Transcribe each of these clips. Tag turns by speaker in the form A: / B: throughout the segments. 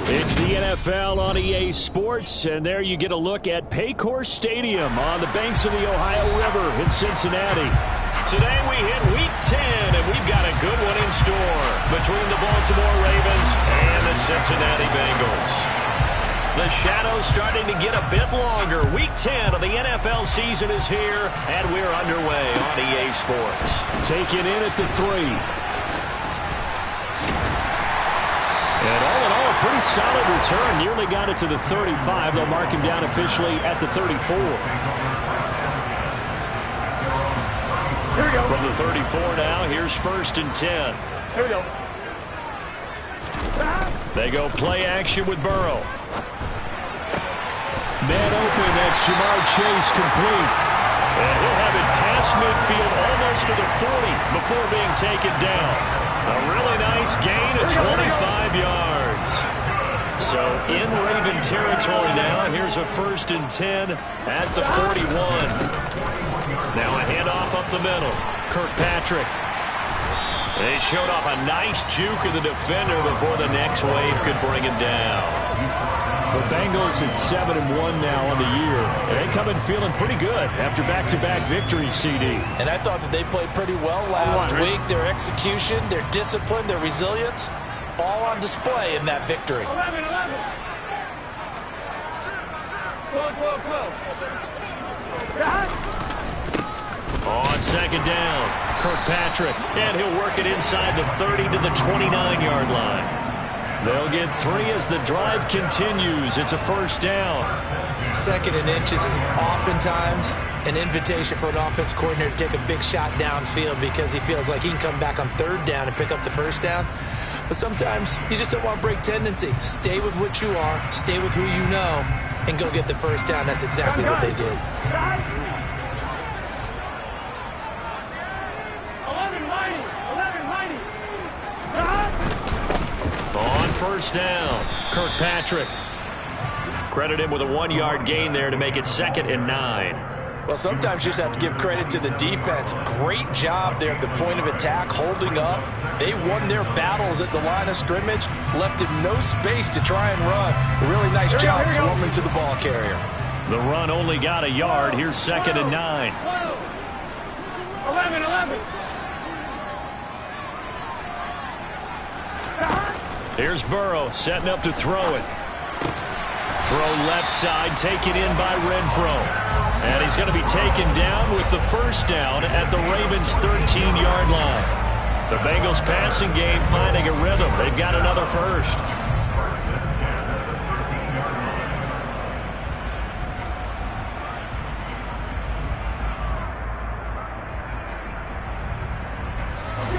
A: It's the NFL on EA Sports, and there you get a look at Paycor Stadium on the banks of the Ohio River in Cincinnati.
B: Today we hit Week 10, and we've got a good one in store between the Baltimore Ravens and the Cincinnati Bengals. The shadow's starting to get a bit longer. Week 10 of the NFL season is here, and we're underway on EA Sports.
A: Taking in at the 3. And all in all, a pretty solid return. Nearly got it to the 35. They'll mark him down officially at the 34.
B: Here we go. From the 34 now, here's 1st and 10.
C: Here we go.
B: They go play action with Burrow.
A: Man open, that's Jamar Chase complete.
B: And he'll have it past midfield almost to the 40 before being taken down. A really nice gain of 25 yards. So in Raven territory now, here's a 1st and 10 at the 41. Now a handoff up the middle. Kirkpatrick. They showed off a nice juke of the defender before the next wave could bring him down.
A: The Bengals at 7-1 now on the year. They come in feeling pretty good after back-to-back victories, CD.
D: And I thought that they played pretty well last week. Their execution, their discipline, their resilience, all on display in that victory.
C: 11. 12.
B: On 2nd down, Kirkpatrick, and he'll work it inside the 30 to the 29-yard line. They'll get 3 as the drive continues. It's a 1st down.
D: 2nd and inches is oftentimes an invitation for an offense coordinator to take a big shot downfield because he feels like he can come back on 3rd down and pick up the 1st down. But sometimes you just don't want to break tendency. Stay with what you are, stay with who you know, and go get the 1st down. That's exactly what they did.
B: 1st down, Kirkpatrick. Credit him with a 1-yard gain there to make it 2nd and 9.
D: Well, sometimes you just have to give credit to the defense. Great job there at the point of attack, holding up. They won their battles at the line of scrimmage, left him no space to try and run. A really nice job swarming to the ball carrier.
B: The run only got a yard. Here's 2nd and 9.
C: 11.
B: Here's Burrow setting up to throw it. Throw left side, taken in by Renfro. And he's going to be taken down with the 1st down at the Ravens' 13-yard line. The Bengals passing game finding a rhythm. They've got another 1st.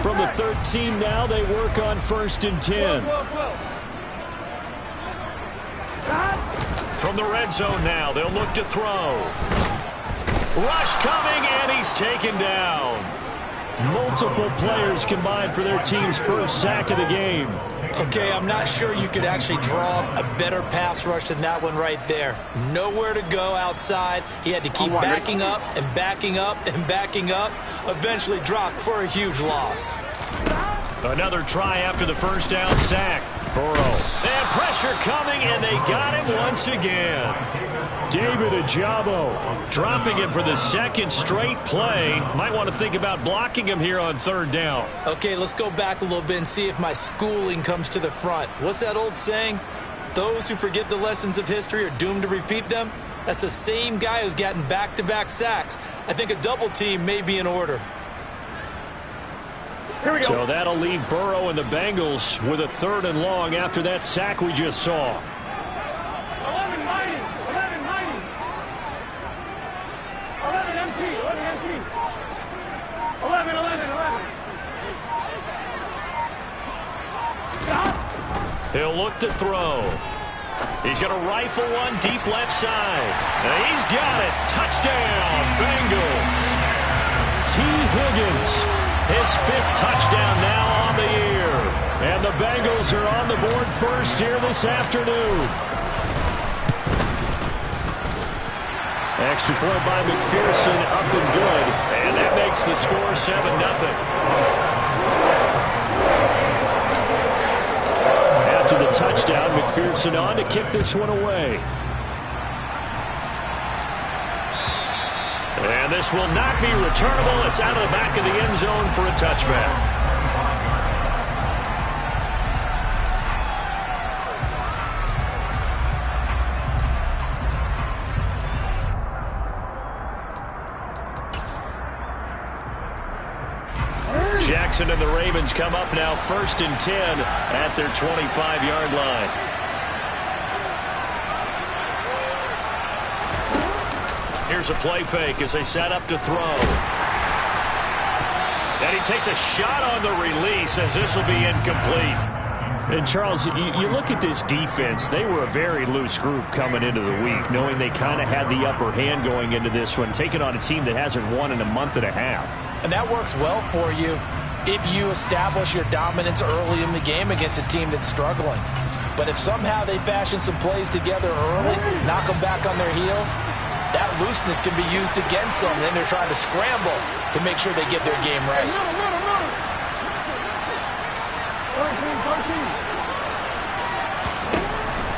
A: From the 13 now, they work on 1st and 10.
B: From the red zone now, they'll look to throw. Rush coming, and he's taken down.
A: Multiple players combined for their team's 1st sack of the game.
D: Okay, I'm not sure you could actually draw a better pass rush than that one right there. Nowhere to go outside. He had to keep backing up and backing up and backing up. Eventually dropped for a huge loss.
B: Another try after the 1st down sack. Burrow. And pressure coming, and they got him once again.
A: David Ajabo
B: dropping him for the 2nd straight play. Might want to think about blocking him here on 3rd down.
D: Okay, let's go back a little bit and see if my schooling comes to the front. What's that old saying? Those who forget the lessons of history are doomed to repeat them. That's the same guy who's gotten back-to-back sacks. I think a double team may be in order.
C: Here we go.
A: So that'll leave Burrow and the Bengals with a 3rd and long after that sack we just saw.
C: 11 empty. 11.
B: He'll look to throw. He's going to rifle one deep left side. And he's got it. Touchdown, Bengals.
A: T. Higgins.
B: His 5th touchdown now on the year.
A: And the Bengals are on the board first here this afternoon. Extra point by McPherson, up and good.
B: And that makes the score 7-0.
A: After the touchdown. first down. McPherson on to kick this one away.
B: And this will not be returnable. It's out of the back of the end zone for a touchback. Jackson and the Ravens come up now 1st and 10 at their 25-yard line. Here's a play fake as they set up to throw. And he takes a shot on the release as this will be incomplete.
A: And, Charles, you look at this defense. They were a very loose group coming into the week, knowing they kind of had the upper hand going into this one, taking on a team that hasn't won in a month and a half.
D: And that works well for you if you establish your dominance early in the game against a team that's struggling. But if somehow they fashion some plays together early, knock them back on their heels, that looseness can be used against them. Then they're trying to scramble to make sure they get their game right.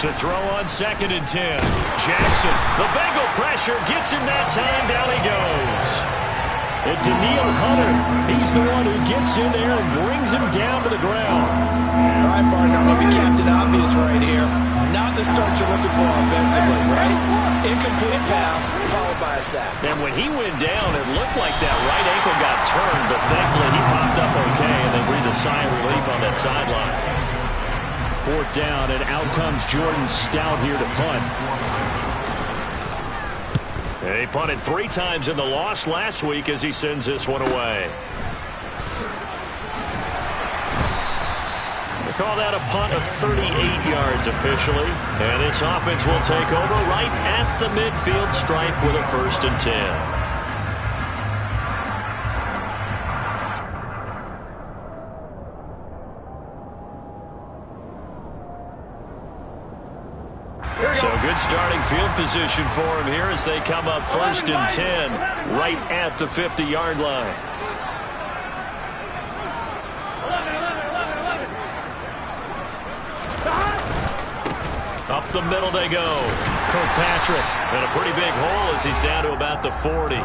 B: To throw on 2nd and 10. Jackson, the Bengal pressure, gets him that time. Down he goes.
A: And Daniil Hunter, he's the one who gets in there and brings him down to the ground.
D: All right, partner, I'm going to be Captain Obvious right here. Not the start you're looking for offensively, right? Incomplete pass, followed by a sack.
B: And when he went down, it looked like that right ankle got turned, but thankfully he popped up okay, and they breathed a sigh of relief on that sideline.
A: 4th down, and out comes Jordan Stout here to punt.
B: He punted 3 times in the loss last week as he sends this one away. They call that a punt of 38 yards officially. And this offense will take over right at the midfield stripe with a 1st and 10. So good starting field position for him here as they come up 1st and 10 right at the 50-yard line. Up the middle they go. Kirkpatrick in a pretty big hole as he's down to about the 40.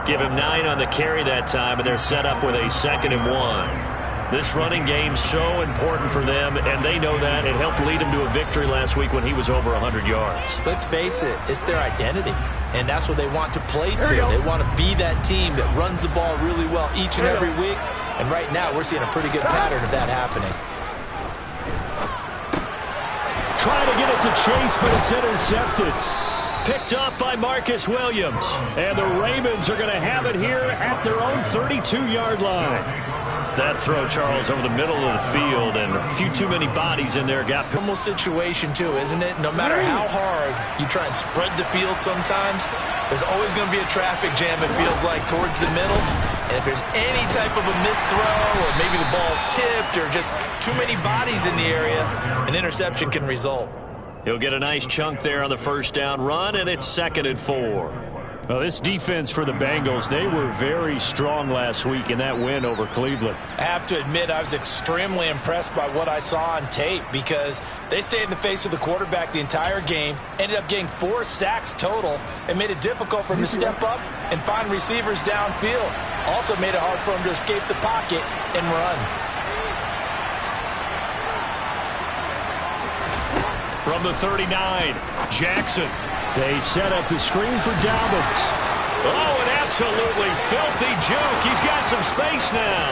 B: Give him 9 on the carry that time, and they're set up with a 2nd and 1. This running game's so important for them, and they know that. It helped lead him to a victory last week when he was over 100 yards.
D: Let's face it, it's their identity, and that's what they want to play to. They want to be that team that runs the ball really well each and every week, and right now we're seeing a pretty good pattern of that happening.
A: Trying to get it to Chase, but it's intercepted.
B: Picked up by Marcus Williams.
A: And the Ravens are going to have it here at their own 32-yard line.
B: That throw, Charles, over the middle of the field, and a few too many bodies in there. Got
D: normal situation, too, isn't it? No matter how hard you try and spread the field sometimes, there's always going to be a traffic jam, it feels like, towards the middle. And if there's any type of a missed throw, or maybe the ball's tipped, or just too many bodies in the area, an interception can result.
B: He'll get a nice chunk there on the 1st down run, and it's 2nd and 4.
A: Well, this defense for the Bengals, they were very strong last week in that win over Cleveland.
D: I have to admit, I was extremely impressed by what I saw on tape because they stayed in the face of the quarterback the entire game, ended up getting 4 sacks total, and made it difficult for him to step up and find receivers downfield. Also made it hard for him to escape the pocket and run.
B: From the 39, Jackson.
A: They set up the screen for Dobbins.
B: Oh, an absolutely filthy juke. He's got some space now.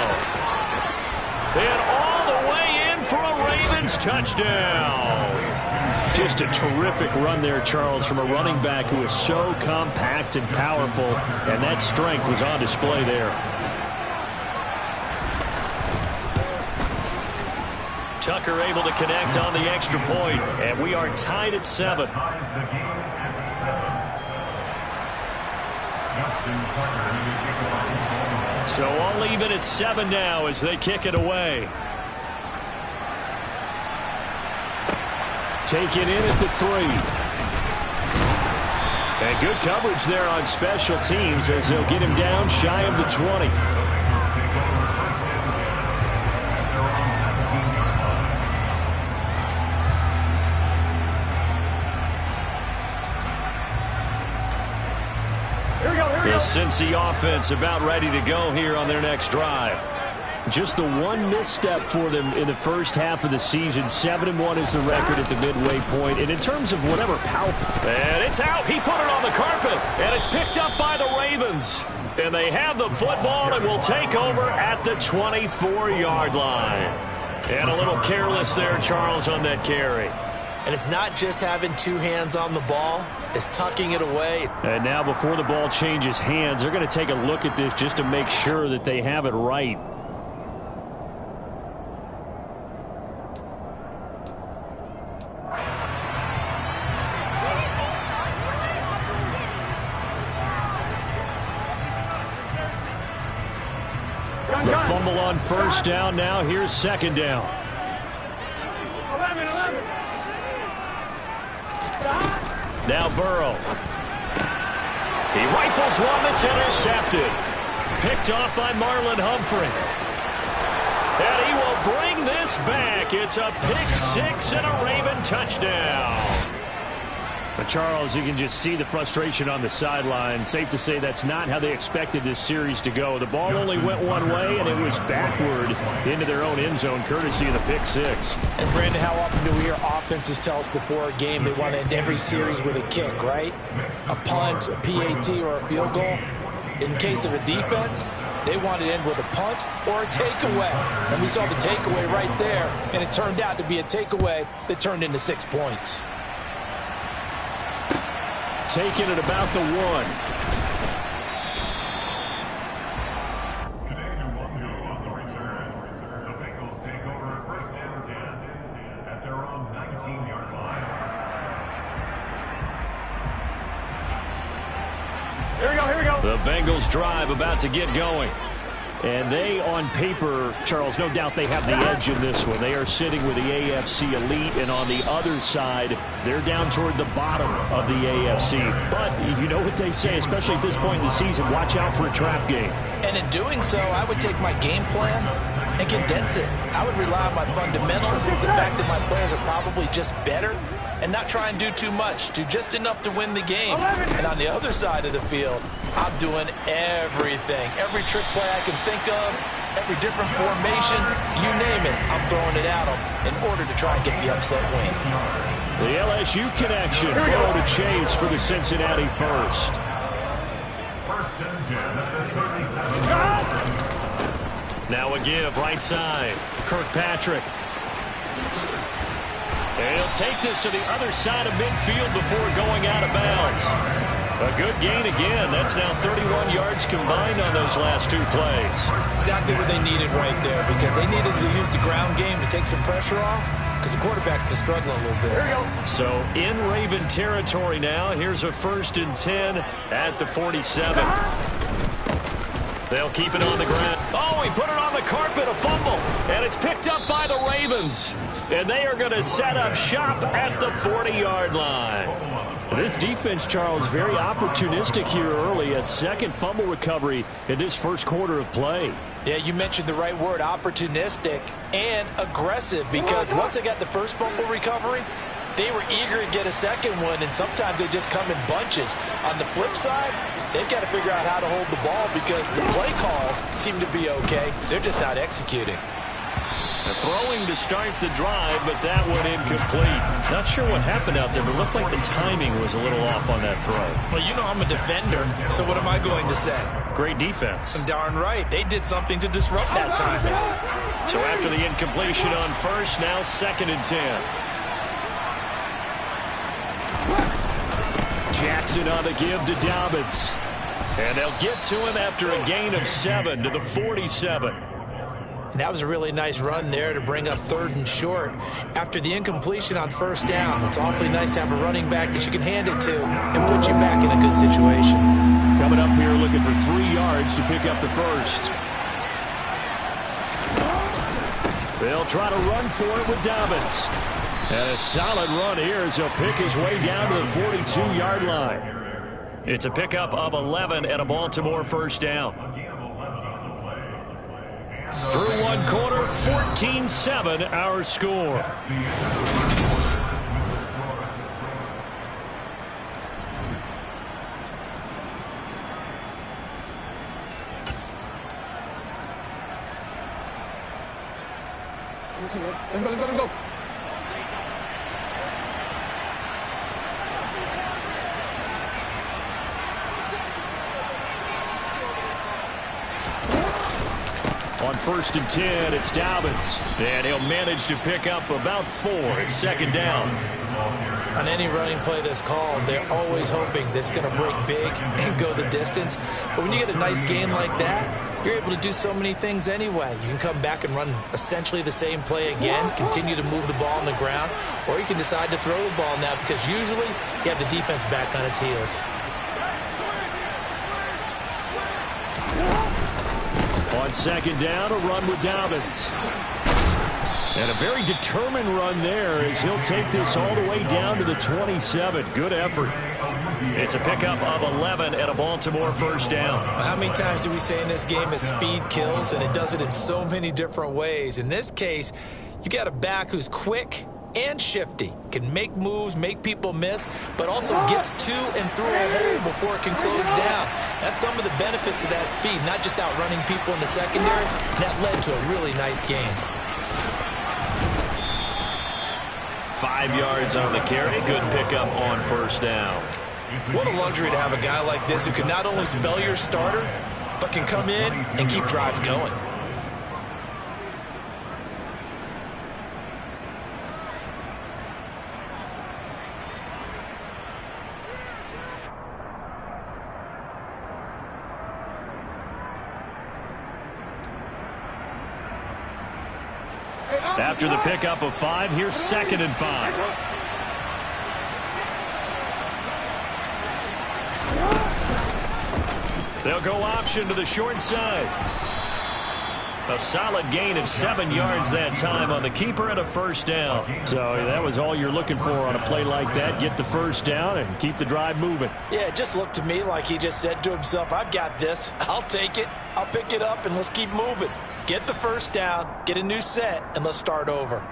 B: And all the way in for a Ravens touchdown.
A: Just a terrific run there, Charles, from a running back who is so compact and powerful, and that strength was on display there.
B: Tucker able to connect on the extra point, and we are tied at 7. So all even at 7 now as they kick it away.
A: Taken in at the 3. And good coverage there on special teams as they'll get him down shy of the 20.
B: Cincy offense about ready to go here on their next drive.
A: Just the one misstep for them in the first half of the season. 7-1 is the record at the midway point. And in terms of whatever power...
B: And it's out. He put it on the carpet. And it's picked up by the Ravens. And they have the football and will take over at the 24-yard line. And a little careless there, Charles, on that carry.
D: And it's not just having two hands on the ball. It's tucking it away.
A: And now before the ball changes hands, they're going to take a look at this just to make sure that they have it right. The fumble on first down. Now here's second down.
C: 11.
B: Now Burrow. He rifles one that's intercepted. Picked off by Marlon Humphrey. And he will bring this back. It's a pick six and a Raven touchdown.
A: But Charles, you can just see the frustration on the sideline. Safe to say that's not how they expected this series to go. The ball only went one way, and it was backward into their own end zone, courtesy of the pick six.
D: And, Brandon, how often do we hear offenses tell us before a game they want to end every series with a kick, right? A punt, a PAT, or a field goal. In case of a defense, they want to end with a punt or a takeaway. And we saw the takeaway right there, and it turned out to be a takeaway that turned into 6 points.
A: Taking it about the 1.
E: On the return, the Bengals take over first down 10 at their own 19-yard line.
C: Here we go.
B: The Bengals drive about to get going.
A: And they, on paper, Charles, no doubt they have the edge in this one. They are sitting with the AFC elite, and on the other side, they're down toward the bottom of the AFC. But you know what they say, especially at this point in the season, watch out for a trap game.
D: And in doing so, I would take my game plan and condense it. I would rely on my fundamentals, the fact that my players are probably just better, and not try and do too much, do just enough to win the game. And on the other side of the field, I'm doing everything. Every trick play I can think of, every different formation, you name it, I'm throwing it at them in order to try and get the upset win.
A: The LSU connection, Burrow to Chase for the Cincinnati first.
E: First and 10 at the 37.
B: Now a give, right side. Kirkpatrick. And he'll take this to the other side of midfield before going out of bounds. A good gain again. That's now 31 yards combined on those last two plays.
D: Exactly what they needed right there, because they needed to use the ground game to take some pressure off, because the quarterback's been struggling a little bit.
B: So in Raven territory now. Here's a 1st and 10 at the 47. They'll keep it on the ground. Oh, he put it on the carpet, a fumble. And it's picked up by the Ravens. And they are going to set up shop at the 40-yard line.
A: This defense, Charles, very opportunistic here early. A second fumble recovery in this first quarter of play.
D: Yeah, you mentioned the right word, opportunistic and aggressive, because once they got the first fumble recovery, they were eager to get a second one, and sometimes they just come in bunches. On the flip side, they've got to figure out how to hold the ball, because the play calls seem to be okay. They're just not executing.
B: The throwing to start the drive, but that one incomplete.
A: Not sure what happened out there, but it looked like the timing was a little off on that throw.
D: Well, you know I'm a defender, so what am I going to say?
A: Great defense.
D: Darn right. They did something to disrupt that timing.
B: So after the incompletion on first, now 2nd and 10.
A: Jackson on the give to Dobbins.
B: And they'll get to him after a gain of 7 to the 47.
D: And that was a really nice run there to bring up 3rd and short. After the incompletion on first down, it's awfully nice to have a running back that you can hand it to and put you back in a good situation.
A: Coming up here looking for 3 yards to pick up the first. They'll try to run for it with Dobbins. And a solid run here as he'll pick his way down to the 42-yard line.
B: It's a pickup of 11 and a Baltimore first down. Through one quarter, 14-7 our score.
C: Let's go.
A: On 1st and 10, it's Dobbins. And he'll manage to pick up about 4. It's 2nd down.
D: On any running play that's called, they're always hoping that it's going to break big and go the distance. But when you get a nice gain like that, you're able to do so many things anyway. You can come back and run essentially the same play again, continue to move the ball on the ground, or you can decide to throw the ball now because usually you have the defense back on its heels.
A: On 2nd down, a run with Dobbins. And a very determined run there as he'll take this all the way down to the 27. Good effort. It's a pickup of 11 and a Baltimore 1st down.
D: How many times do we say in this game that speed kills, and it does it in so many different ways? In this case, you got a back who's quick and shifty, can make moves, make people miss, but also gets to and through a hole before it can close down. That's some of the benefits of that speed, not just outrunning people in the secondary. That led to a really nice gain.
A: 5 yards on the carry. Good pickup on 1st down.
D: What a luxury to have a guy like this who can not only spell your starter, but can come in and keep drives going.
A: After the pickup of 5, here's 2nd and 5. They'll go option to the short side. A solid gain of 7 yards that time on the keeper and a 1st down. So that was all you're looking for on a play like that. Get the 1st down and keep the drive moving.
D: Yeah, it just looked to me like he just said to himself, I've got this. I'll take it. I'll pick it up, and let's keep moving. Get the 1st down, get a new set, and let's start over.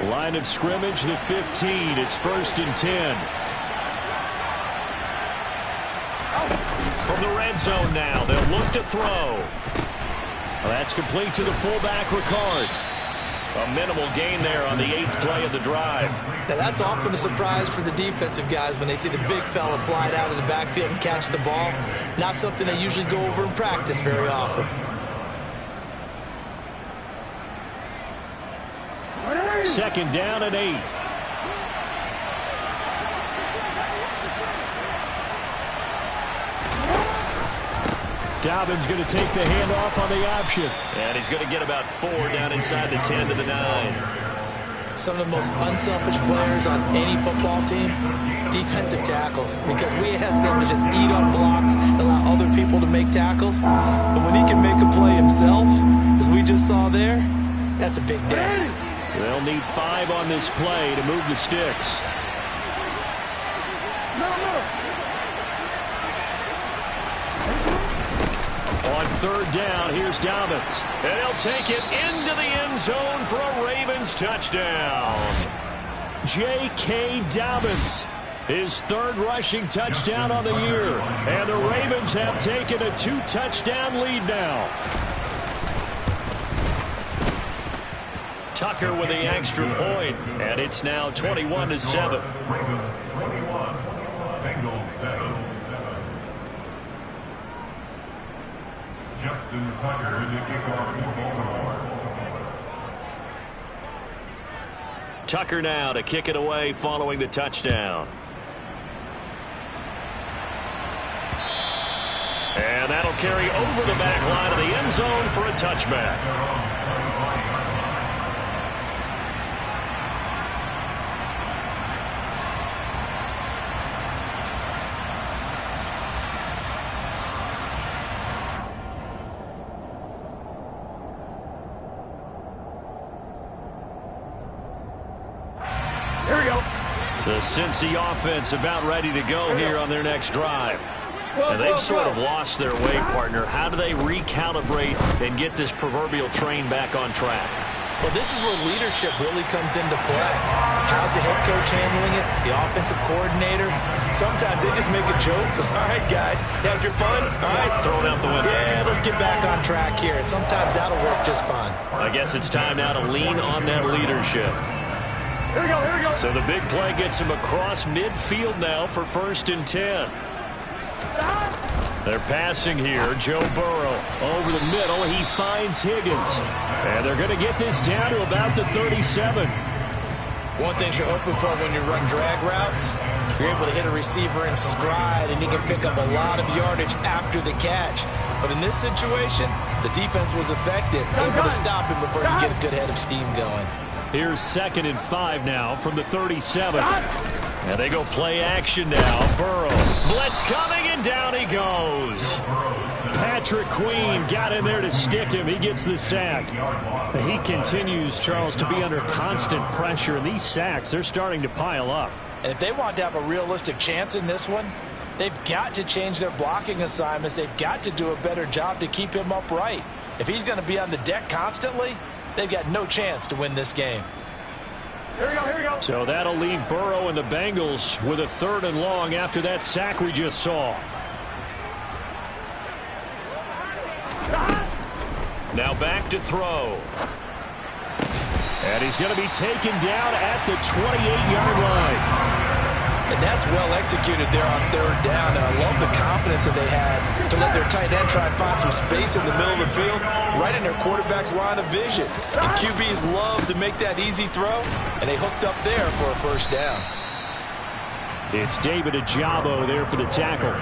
A: Line of scrimmage, the 15. It's 1st and 10. From the red zone now, they'll look to throw. Well, that's complete to the fullback, Ricard. A minimal gain there on the 8th play of the drive.
D: Now, that's often a surprise for the defensive guys when they see the big fella slide out of the backfield and catch the ball. Not something they usually go over in practice very often.
A: 2nd down and 8. Dobbins going to take the handoff on the option. And he's going to get about 4 down inside the 10 to the 9.
D: Some of the most unselfish players on any football team, defensive tackles, because we ask them to just eat up blocks, allow other people to make tackles. But when he can make a play himself, as we just saw there, that's a big day.
A: They'll need 5 on this play to move the sticks. On 3rd down, here's Dobbins. And he'll take it into the end zone for a Ravens touchdown. J.K. Dobbins, his 3rd rushing touchdown on the year. And the Ravens have taken a 2-touchdown lead now. Tucker with the extra point, and it's now 21-7.
E: Ravens 21, Bengals 7. Justin Tucker in the kickoff for Baltimore.
A: Tucker now to kick it away following the touchdown. And that'll carry over the back line of the end zone for a touchback.
C: Here we go.
A: The Cincy offense about ready to go here on their next drive. And they've sort of lost their way, partner. How do they recalibrate and get this proverbial train back on track?
D: Well, this is where leadership really comes into play. How's the head coach handling it? The offensive coordinator? Sometimes they just make a joke. All right, guys, had your fun? All right.
A: Throw it out the window.
D: Yeah, let's get back on track here, and sometimes that'll work just fine.
B: I guess it's time now to lean on that leadership.
C: Here we go, here we go.
B: So the big play gets him across midfield now for 1st and 10. They're passing here. Joe Burrow over the middle. He finds Higgins. And they're going to get this down to about the 37.
D: One thing you're hoping for when you run drag routes, you're able to hit a receiver in stride, and he can pick up a lot of yardage after the catch. But in this situation, the defense was effective, able to stop him before he get a good head of steam going.
A: Here's 2nd and 5 now from the 37. And they go play action now. Burrow. Blitz coming, and down he goes. Patrick Queen got in there to stick him. He gets the sack. He continues, Charles, to be under constant pressure. And these sacks, they're starting to pile up.
D: And if they want to have a realistic chance in this one, they've got to change their blocking assignments. They've got to do a better job to keep him upright. If he's going to be on the deck constantly, they've got no chance to win this game.
C: Here we go, here we go.
A: So that'll leave Burrow and the Bengals with a 3rd and long after that sack we just saw.
B: Now back to throw.
A: And he's going to be taken down at the 28-yard line.
D: And that's well executed there on 3rd down. And I love the confidence that they had to let their tight end try and find some space in the middle of the field, right in their quarterback's line of vision. And QBs love to make that easy throw, and they hooked up there for a 1st down.
A: It's David Ajabo there for the tackle.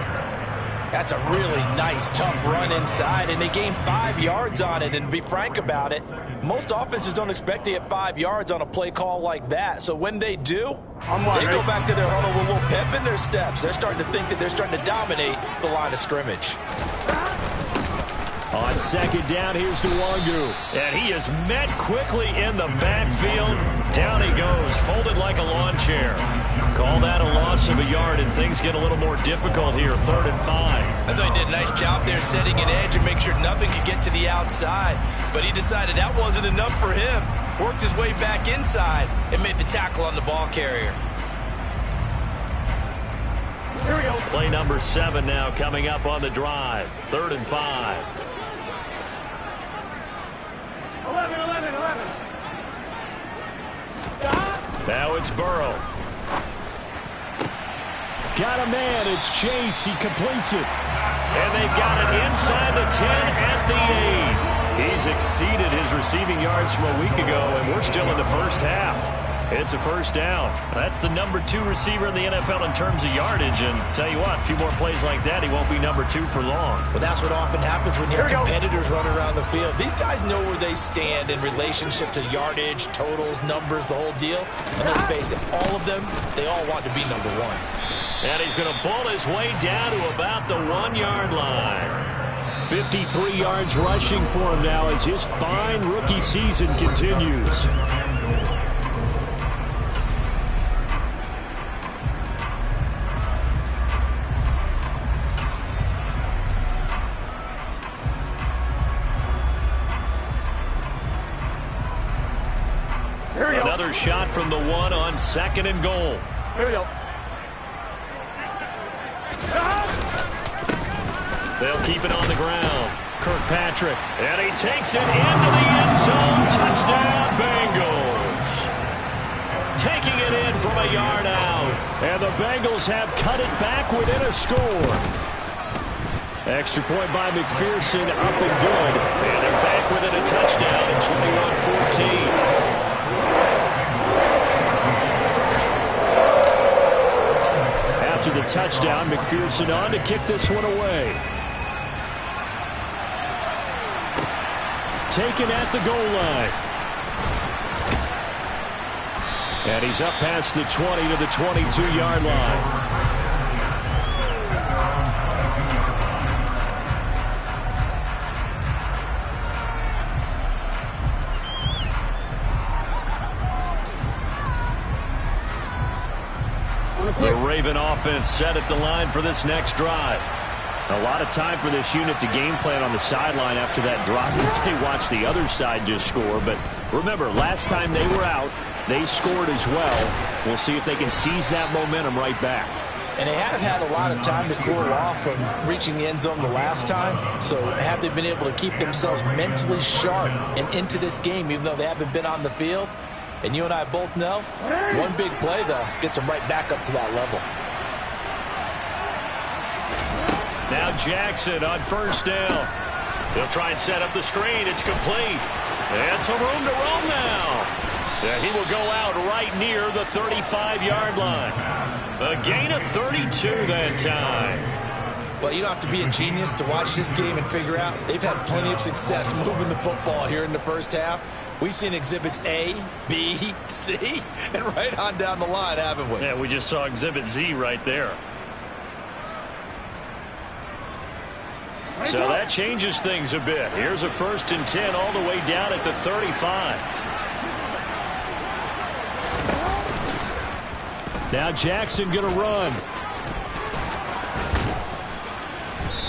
D: That's a really nice, tough run inside, and they gained 5 yards on it. And to be frank about it, most offenses don't expect to get 5 yards on a play call like that. So when they do, they go back to their huddle with a little pep in their steps. They're starting to think that they're starting to dominate the line of scrimmage.
A: On 2nd down, here's Nwangu.
B: And he is met quickly in the backfield. Down he goes, folded like a lawn chair. Call that a loss of a yard, and things get a little more difficult here. 3rd and 5.
D: I thought he did a nice job there setting an edge and make sure nothing could get to the outside. But he decided that wasn't enough for him. Worked his way back inside and made the tackle on the ball carrier.
C: Here we go.
B: Play number 7 now coming up on the drive. 3rd and 5.
C: 11.
B: Now it's Burrow.
A: Got a man. It's Chase. He completes it.
B: And they've got it inside the 10 at the 8. He's exceeded his receiving yards from a week ago, and we're still in the 1st half. It's a 1st down. That's the number 2 receiver in the NFL in terms of yardage. And tell you what, a few more plays like that, he won't be number 2 for long.
D: Well, that's what often happens when you have competitors running around the field. These guys know where they stand in relationship to yardage, totals, numbers, the whole deal. And let's face it, all of them, they all want to be number 1.
B: And he's going to bull his way down to about the 1-yard line.
A: 53 yards rushing for him now as his fine rookie season continues.
B: Another shot from the 1 on 2nd and goal.
C: Here we go.
B: They'll keep it on the ground. Kirkpatrick, and he takes it into the end zone. Touchdown, Bengals. Taking it in from a yard out.
A: And the Bengals have cut it back within a score. Extra point by McPherson, up and good.
B: And they're back within a touchdown at 21-14.
A: After the touchdown, McPherson on to kick this one away. Taken at the goal line. And he's up past the 20 to the 22-yard line.
B: The Raven offense set at the line for this next drive.
A: A lot of time for this unit to game plan on the sideline after that drop. They watch the other side just score. But remember, last time they were out, they scored as well. We'll see if they can seize that momentum right back.
D: And they have had a lot of time to cool off from reaching the end zone the last time. So have they been able to keep themselves mentally sharp and into this game, even though they haven't been on the field? And you and I both know, one big play, though, gets them right back up to that level.
B: Now Jackson on first down. He'll try and set up the screen. It's complete. And some room to roam now. Yeah, he will go out right near the 35-yard line. A gain of 32 that time.
D: Well, you don't have to be a genius to watch this game and figure out they've had plenty of success moving the football here in the first half. We've seen exhibits A, B, C, and right on down the line, haven't we?
B: Yeah, we just saw exhibit Z right there. So that changes things a bit. Here's a 1st and 10 all the way down at the 35.
A: Now Jackson going to run.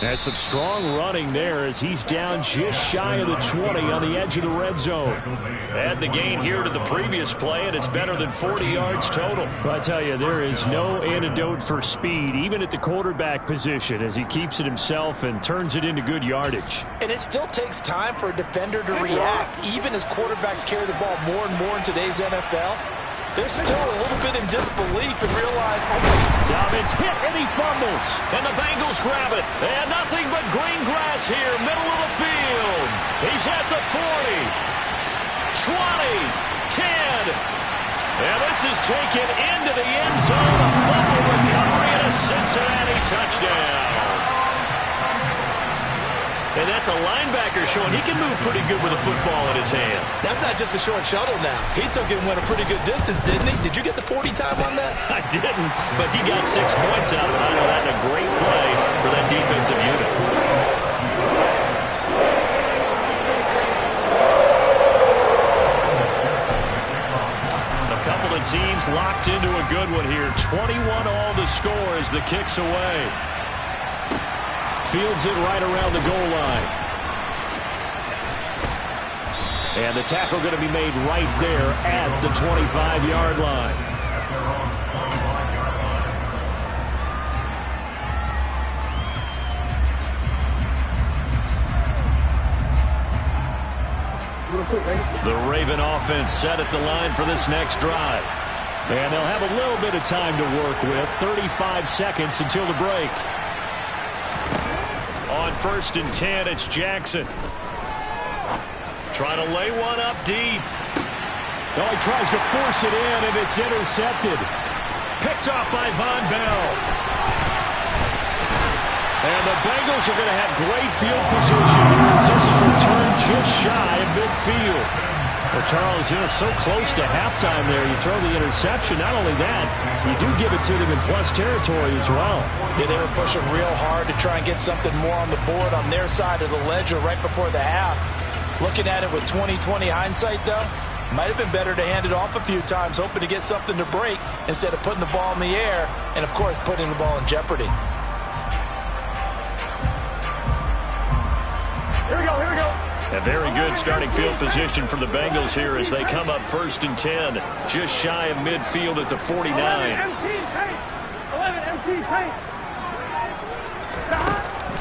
A: There's some strong running there as he's down just shy of the 20 on the edge of the red zone.
B: Add the gain here to the previous play, and it's better than 40 yards total.
A: Well, I tell you, there is no antidote for speed, even at the quarterback position, as he keeps it himself and turns it into good yardage.
D: And it still takes time for a defender to react. Even as quarterbacks carry the ball more and more in today's NFL, they're still a little bit in disbelief and realize,
A: Dobbins hit and he fumbles.
B: And the Bengals grab it. And nothing but green grass here, middle of the field. He's at the 40, 20, 10. And this is taken into the end zone. A fumble recovery and a Cincinnati touchdown. And that's a linebacker showing he can move pretty good with a football in his hand.
D: That's not just a short shuttle now. He took it and went a pretty good distance, didn't he? Did you get the 40 time on that?
B: I didn't, but he got 6 points out of it. I know that's a great play for that defensive unit. A couple of teams locked into a good one here. 21 all the score as the kick's away.
A: Fields it right around the goal line. And the tackle going to be made right there at the 25-yard line.
B: The Raven offense set at the line for this next drive.
A: And they'll have a little bit of time to work with. 35 seconds until the break.
B: On 1st and 10, it's Jackson. Trying to lay one up deep.
A: No, he tries to force it in, and it's intercepted.
B: Picked off by Von Bell.
A: And the Bengals are going to have great field position here as this is returned just shy of midfield. Well, Charles, so close to halftime there. You throw the interception. Not only that, you do give it to them in plus territory as well.
D: Yeah, they were pushing real hard to try and get something more on the board on their side of the ledger right before the half. Looking at it with 20/20 hindsight, though, might have been better to hand it off a few times, hoping to get something to break instead of putting the ball in the air and, of course, putting the ball in jeopardy.
C: Here we go, here we go.
B: A very good starting field position for the Bengals here as they come up 1st and 10, just shy of midfield at the 49.
C: 11 empty paint.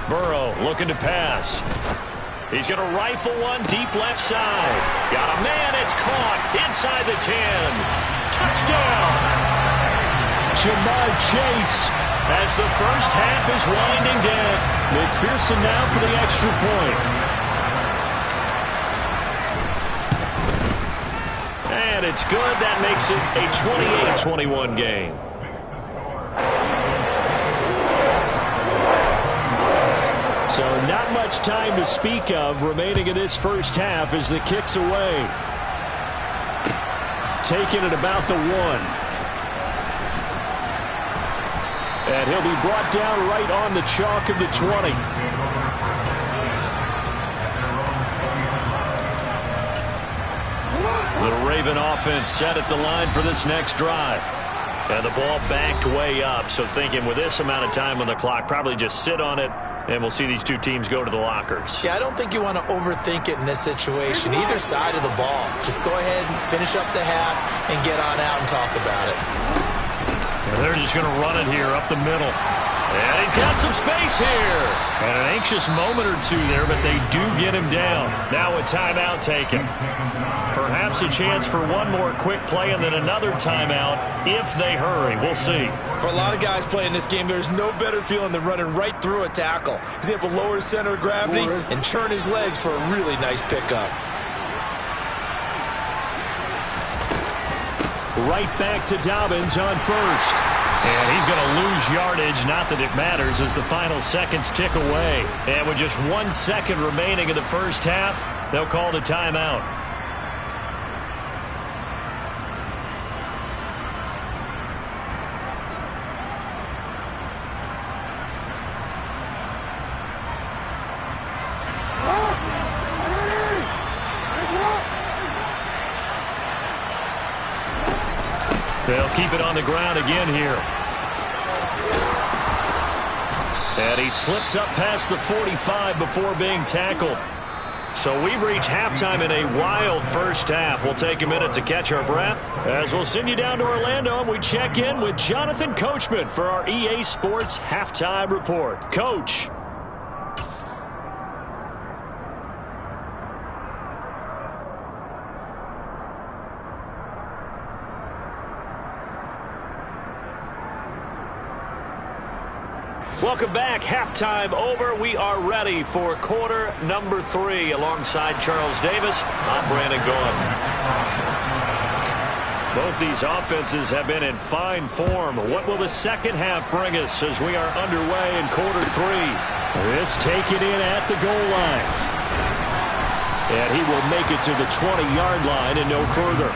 B: Burrow looking to pass. He's going to rifle one deep left side. Got a man, it's caught inside the 10. Touchdown!
A: Jamar Chase.
B: As the first half is winding down.
A: McPherson now for the extra point.
B: And it's good. That makes it a 28-21 game.
A: So not much time to speak of remaining in this first half as the kick's away. Taken at about the 1. And he'll be brought down right on the chalk of the 20.
B: The Raven offense set at the line for this next drive. And the ball backed way up, so thinking with this amount of time on the clock, probably just sit on it, and we'll see these two teams go to the lockers.
D: Yeah, I don't think you want to overthink it in this situation. Either side of the ball. Just go ahead and finish up the half and get on out and talk about it.
B: They're just going to run it here up the middle. And he's got some space here. And an anxious moment or two there, but they do get him down. Now a timeout taken. Perhaps a chance for one more quick play and then another timeout if they hurry. We'll see.
D: For a lot of guys playing this game, there's no better feeling than running right through a tackle. He's able to lower his center of gravity and churn his legs for a really nice pickup.
A: Right back to Dobbins on first.
B: And he's going to lose yardage. Not that it matters as the final seconds tick away. And with just 1 second remaining in the first half, they'll call the timeout. They'll keep it on the ground again here. And he slips up past the 45 before being tackled. So we've reached halftime in a wild first half. We'll take a minute to catch our breath as we'll send you down to Orlando and we check in with Jonathan Coachman for our EA Sports Halftime Report. Coach. Welcome back. Halftime over. We are ready for quarter number 3. Alongside Charles Davis, I'm Brandon Gaudin. Both these offenses have been in fine form. What will the second half bring us as we are underway in quarter 3?
A: This taken in at the goal line. And he will make it to the 20-yard line and no further.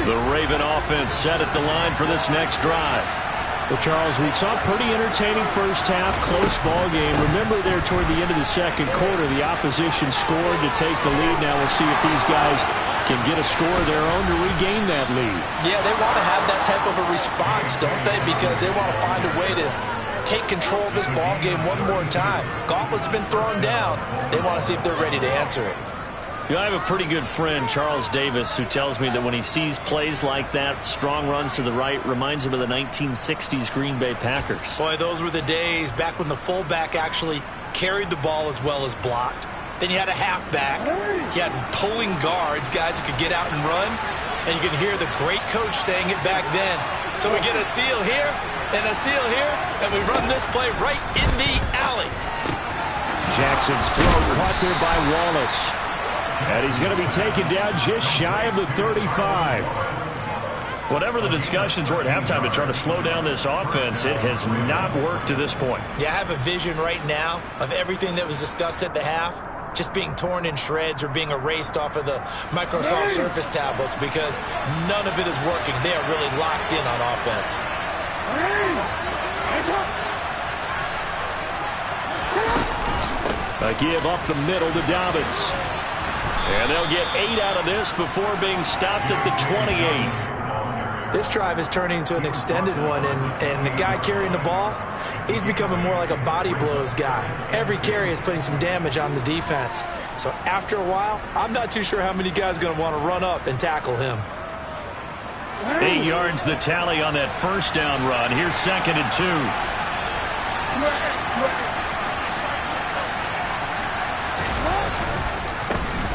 B: The Raven offense set at the line for this next drive.
A: Well, Charles, we saw a pretty entertaining first half, close ball game. Remember there toward the end of the second quarter, the opposition scored to take the lead. Now we'll see if these guys can get a score of their own to regain that lead.
D: Yeah, they want to have that type of a response, don't they? Because they want to find a way to take control of this ball game one more time. Gauntlet's been thrown down. They want to see if they're ready to answer it.
B: You know, I have a pretty good friend, Charles Davis, who tells me that when he sees plays like that, strong runs to the right, reminds him of the 1960s Green Bay Packers.
D: Boy, those were the days back when the fullback actually carried the ball as well as blocked. Then you had a halfback. You had pulling guards, guys who could get out and run. And you can hear the great coach saying it back then. So we get a seal here and a seal here, and we run this play right in the alley.
A: Jackson's throw caught there by Wallace. And he's going to be taken down just shy of the 35.
B: Whatever the discussions were at halftime to try to slow down this offense, it has not worked to this point.
D: Yeah, I have a vision right now of everything that was discussed at the half just being torn in shreds or being erased off of the Microsoft Surface tablets because none of it is working. They are really locked in on offense.
A: A give up the middle to Dobbins.
B: And they'll get 8 out of this before being stopped at the 28.
D: This drive is turning into an extended one, and the guy carrying the ball, he's becoming more like a body blows guy. Every carry is putting some damage on the defense. So after a while, I'm not too sure how many guys are going to want to run up and tackle him.
B: 8 yards the tally on that first down run. Here's 2nd and 2.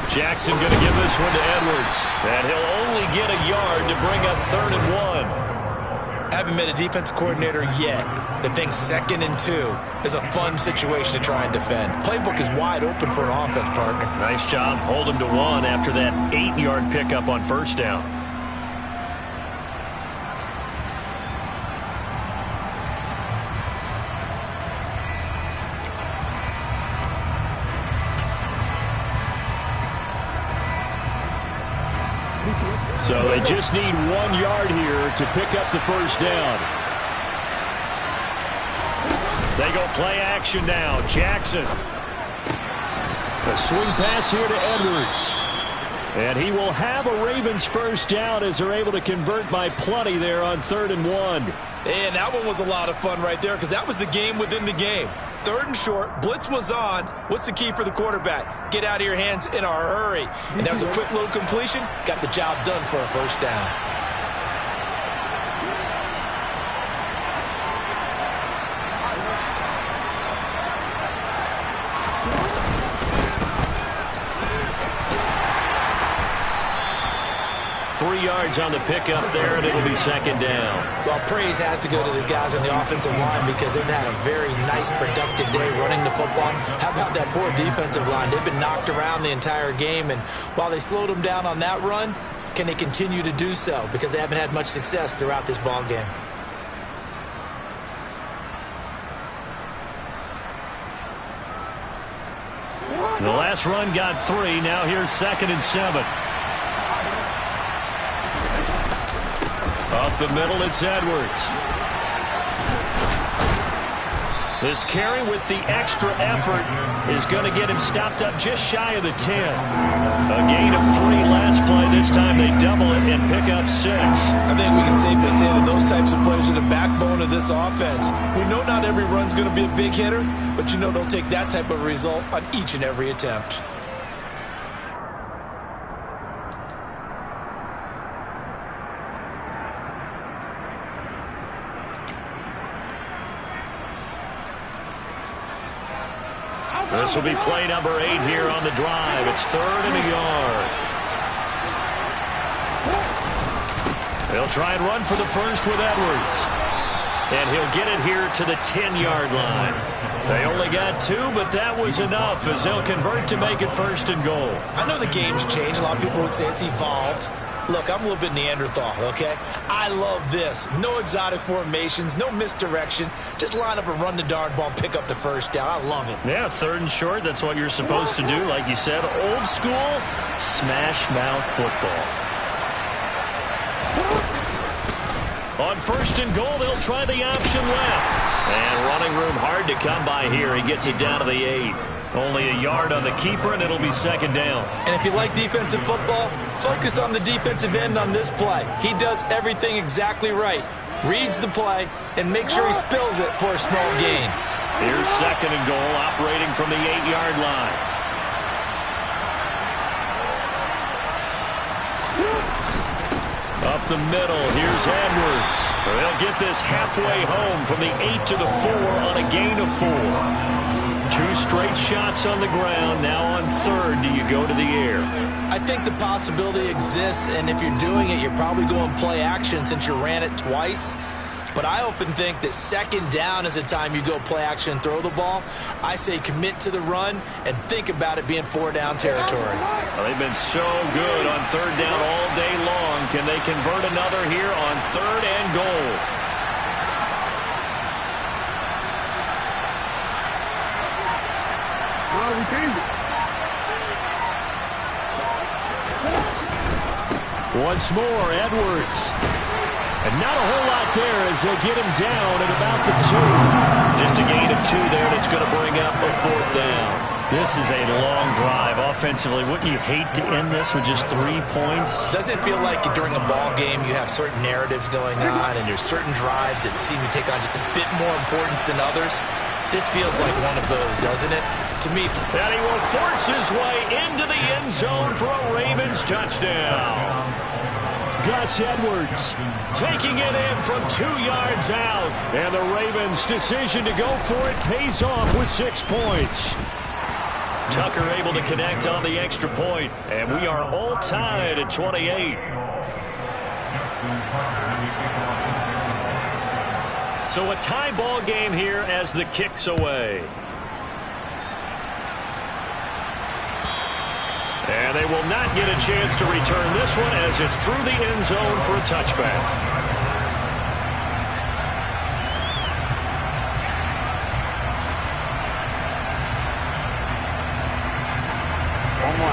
B: Jackson going to give this one to Edwards. And he'll only get a yard to bring up 3rd and 1.
D: Haven't met a defensive coordinator yet that thinks 2nd and 2 is a fun situation to try and defend. Playbook is wide open for an offense, partner.
B: Nice job. Hold him to 1 after that 8-yard pickup on first down.
A: So they just need 1 yard here to pick up the first down.
B: They go play action now. Jackson.
A: A swing pass here to Edwards. And he will have a Ravens first down as they're able to convert by plenty there on 3rd and 1.
D: And that one was a lot of fun right there because that was the game within the game. 3rd and short. Blitz was on. What's the key for the quarterback? Get out of your hands in a hurry. And that was a quick little completion. Got the job done for a first down.
A: Yards on the pickup there, and it'll be 2nd down.
D: Well, praise has to go to the guys on the offensive line because they've had a very nice, productive day running the football. How about that poor defensive line? They've been knocked around the entire game, and while they slowed them down on that run, can they continue to do so? Because they haven't had much success throughout this ball game.
A: The last run got 3. Now here's 2nd and 7. Up the middle, it's Edwards. This carry with the extra effort is going to get him stopped up just shy of the 10. A gain of 3 last play. This time they double it and pick up 6.
D: I think we can safely say that those types of players are the backbone of this offense. We know not every run's going to be a big hitter, but you know they'll take that type of result on each and every attempt.
A: This will be play number 8 here on the drive. It's 3rd and a yard. They'll try and run for the first with Edwards. And he'll get it here to the 10-yard line. They only got 2, but that was enough as they'll convert to make it 1st and goal.
D: I know the game's changed. A lot of people would say it's evolved. Look, I'm a little bit Neanderthal, okay? I love this. No exotic formations, no misdirection. Just line up and run the darn ball and pick up the first down. I love it.
A: Yeah, 3rd and short. That's what you're supposed to do. Like you said, old school smash mouth football. On 1st and goal, they'll try the option left. And running room hard to come by here. He gets it down to the 8. Only a yard on the keeper, and it'll be 2nd down.
D: And if you like defensive football, focus on the defensive end on this play. He does everything exactly right. Reads the play and make sure he spills it for a small gain.
A: Here's 2nd and goal, operating from the 8-yard line. Up the middle, here's Edwards. They'll get this halfway home from the 8 to the 4 on a gain of 4. 2 straight shots on the ground. Now on 3rd, do you go to the air?
D: I think the possibility exists, and if you're doing it, you're probably going play action since you ran it twice. But I often think that 2nd down is the time you go play action and throw the ball. I say commit to the run and think about it being 4-down territory.
A: Well, they've been so good on 3rd down all day long. Can they convert another here on 3rd and goal?
C: Well, we changed it.
A: Once more, Edwards. And not a whole lot there as they get him down at about the 2. Just a gain of 2 there, and it's going to bring up a 4th down. This is a long drive offensively. Wouldn't you hate to end this with just 3 points?
D: Doesn't it feel like during a ball game you have certain narratives going on and there's certain drives that seem to take on just a bit more importance than others? This feels like one of those, doesn't it? To me.
A: And he will force his way into the end zone for a Ravens touchdown. Gus Edwards taking it in from 2 yards out. And the Ravens' decision to go for it pays off with 6 points. Tucker able to connect on the extra point. And we are all tied at 28. So a tie ball game here as the kick's away. And they will not get a chance to return this one as it's through the end zone for a touchback.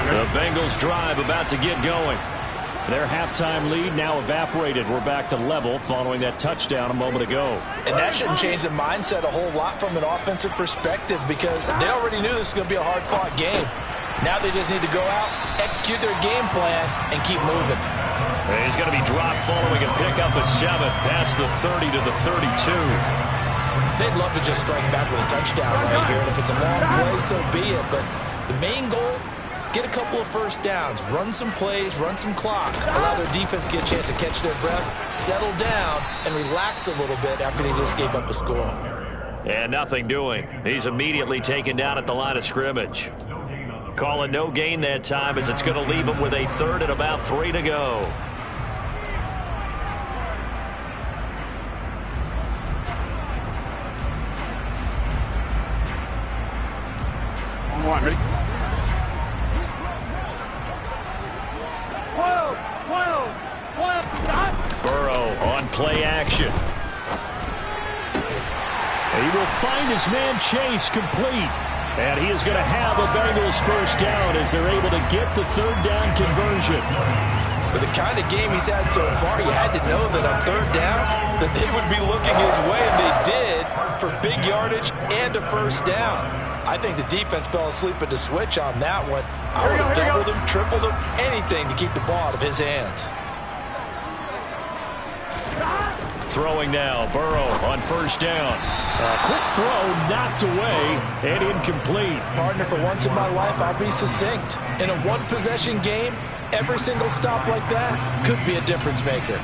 A: The Bengals drive about to get going. Their halftime lead now evaporated. We're back to level following that touchdown a moment ago.
D: And that shouldn't change the mindset a whole lot from an offensive perspective because they already knew this was going to be a hard-fought game. Now they just need to go out, execute their game plan, and keep moving.
A: And he's going to be dropped following a pickup of 7 past the 30 to the 32.
D: They'd love to just strike back with a touchdown right here, and if it's a long play, so be it. But the main goal, get a couple of first downs, run some plays, run some clock, allow their defense to get a chance to catch their breath, settle down, and relax a little bit after they just gave up a score.
A: And nothing doing. He's immediately taken down at the line of scrimmage. Calling no gain that time as it's going to leave him with a 3rd and about 3 to go.
C: On, ready? 12.
A: Burrow on play action. He will find his man Chase complete. And he is going to have a Bengals first down as they're able to get the 3rd down conversion.
D: With the kind of game he's had so far, you had to know that on 3rd down that they would be looking his way, and they did, for big yardage and a first down. I think the defense fell asleep at the switch on that one. I would have doubled him, tripled him, anything to keep the ball out of his hands.
A: Throwing now, Burrow on first down. A quick throw knocked away and incomplete.
D: Partner, for once in my life, I'll be succinct. In a one-possession game, every single stop like that could be a difference maker.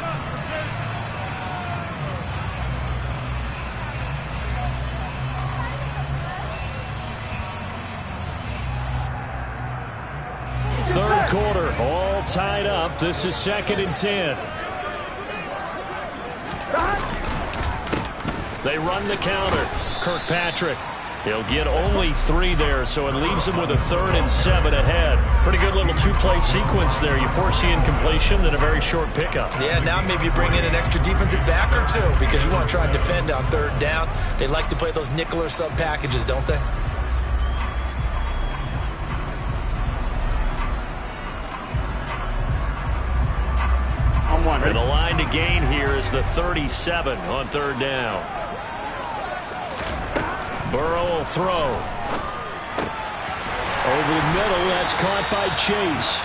A: Third quarter, all tied up. This is 2nd and 10. They run the counter. Kirkpatrick, he'll get only 3 there, so it leaves him with a 3rd and 7 ahead. Pretty good little 2-play sequence there. You force the incompletion, then a very short pickup.
D: Yeah, now maybe you bring in an extra defensive back or two because you want to try and defend on 3rd down. They like to play those nickel or sub packages, don't they?
A: And the line to gain here is the 37 on 3rd down. Burrow will throw. Over the middle, that's caught by Chase.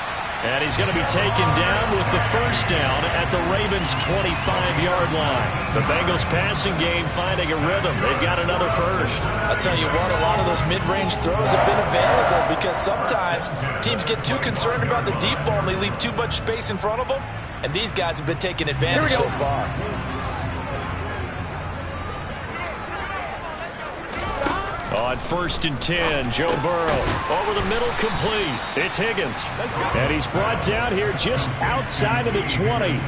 A: And he's going to be taken down with the first down at the Ravens' 25-yard line. The Bengals passing game finding a rhythm. They've got another first.
D: I'll tell you what, a lot of those mid-range throws have been available because sometimes teams get too concerned about the deep ball and they leave too much space in front of them. And these guys have been taking advantage so far.
A: On 1st and 10, Joe Burrow over the middle, complete. It's Higgins. And he's brought down here just outside of the 20.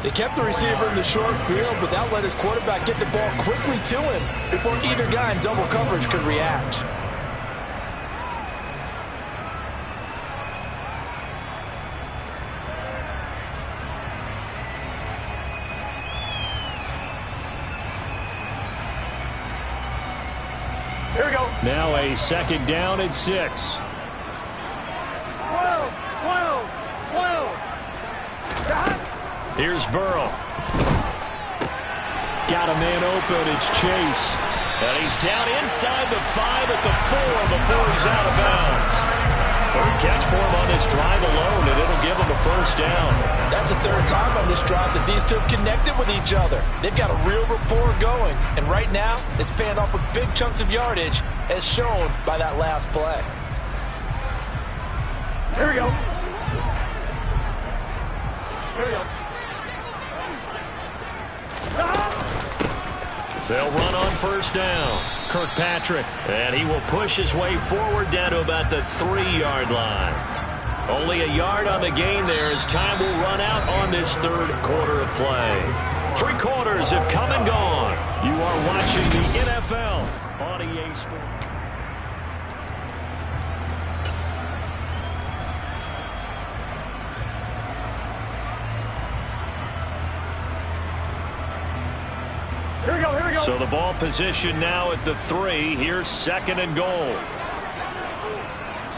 D: They kept the receiver in the short field, but that let his quarterback get the ball quickly to him before either guy in double coverage could react.
C: Here we go.
A: Now a 2nd down and 6.
C: 12.
A: Here's Burrow. Got a man open. It's Chase. And he's down inside the 5 at the 4 before he's out of bounds. 3rd catch for him on this drive alone, and it'll give him a first down.
D: That's the 3rd time on this drive that these two have connected with each other. They've got a real rapport going, and right now it's paying off with big chunks of yardage as shown by that last play.
C: Here we go. Here we go.
A: They'll run on first down. Kirkpatrick, and he will push his way forward down to about the 3-yard line. Only a yard on the gain there as time will run out on this 3rd quarter of play. 3 quarters have come and gone. You are watching the NFL on EA Sports.
C: Here we go, here we go.
A: So the ball position now at the 3. Here's 2nd and goal.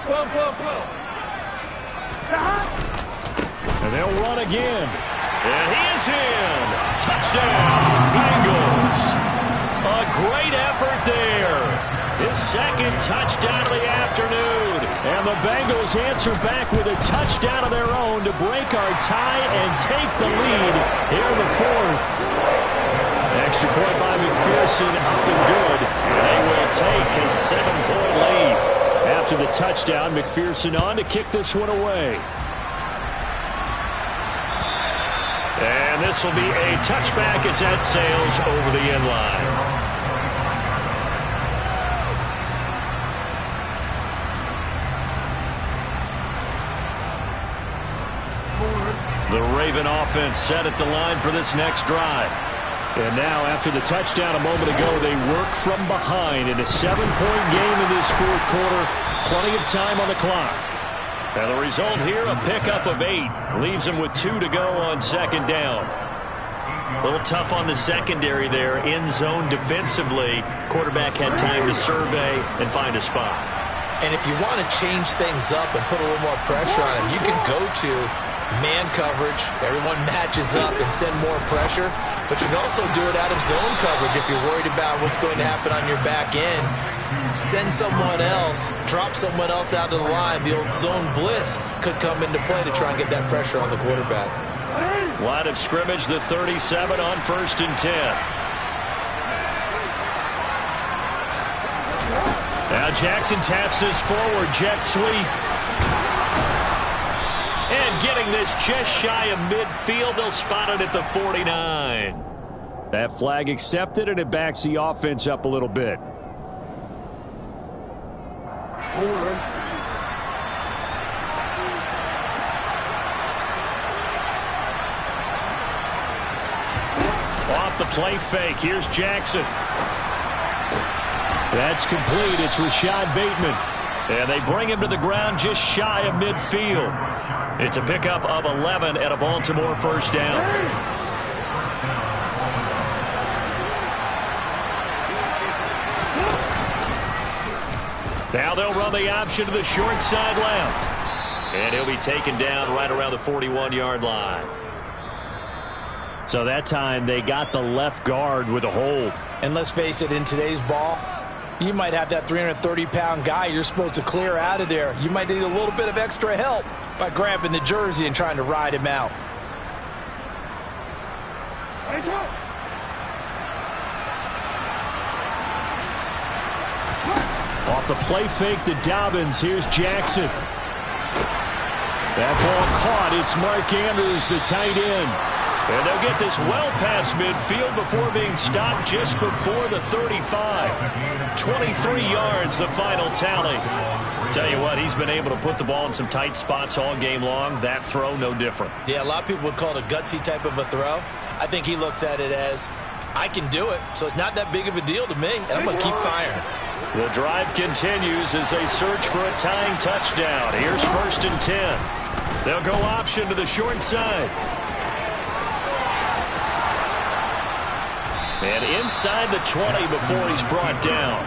C: 12.
A: And they'll run again. And he is in. Touchdown, Bengals. A great effort there. His 2nd touchdown of the afternoon. And the Bengals answer back with a touchdown of their own to break our tie and take the lead here in the 4th. Extra point by McPherson. Jackson up and good. They will take a 7-point lead. After the touchdown, McPherson on to kick this one away. And this will be a touchback as that sails over the end line. The Raven offense set at the line for this next drive. And now, after the touchdown a moment ago, they work from behind in a 7-point game in this fourth quarter. Plenty of time on the clock. And the result here, a pickup of 8. Leaves them with 2 to go on second down. A little tough on the secondary there. In zone defensively. Quarterback had time to survey and find a spot.
D: And if you want to change things up and put a little more pressure on him, you can go to man coverage. Everyone matches up and send more pressure. But you can also do it out of zone coverage if you're worried about what's going to happen on your back end. Send someone else, drop someone else out of the line. The old zone blitz could come into play to try and get that pressure on the quarterback.
A: Line of scrimmage, the 37 on 1st and 10. Now Jackson taps this forward, jet sweep. And getting this just shy of midfield, they'll spot it at the 49. That flag accepted, and it backs the offense up a little bit. Off the play fake, here's Jackson. That's complete. It's Rashad Bateman. And they bring him to the ground just shy of midfield. It's a pickup of 11 at a Baltimore first down. Now they'll run the option to the short side left. And he'll be taken down right around the 41-yard line. So that time they got the left guard with a hold.
D: And let's face it, in today's ball, you might have that 330-pound guy you're supposed to clear out of there. You might need a little bit of extra help by grabbing the jersey and trying to ride him out.
A: Off the play fake to Dobbins. Here's Jackson. That ball caught. It's Mark Andrews, the tight end. And they'll get this well past midfield before being stopped just before the 35. 23 yards, the final tally. Tell you what, he's been able to put the ball in some tight spots all game long. That throw, no different.
D: Yeah, a lot of people would call it a gutsy type of a throw. I think he looks at it as, I can do it, so it's not that big of a deal to me, and I'm going to keep firing.
A: The drive continues as they search for a tying touchdown. Here's 1st and 10. They'll go option to the short side. And inside the 20 before he's brought down.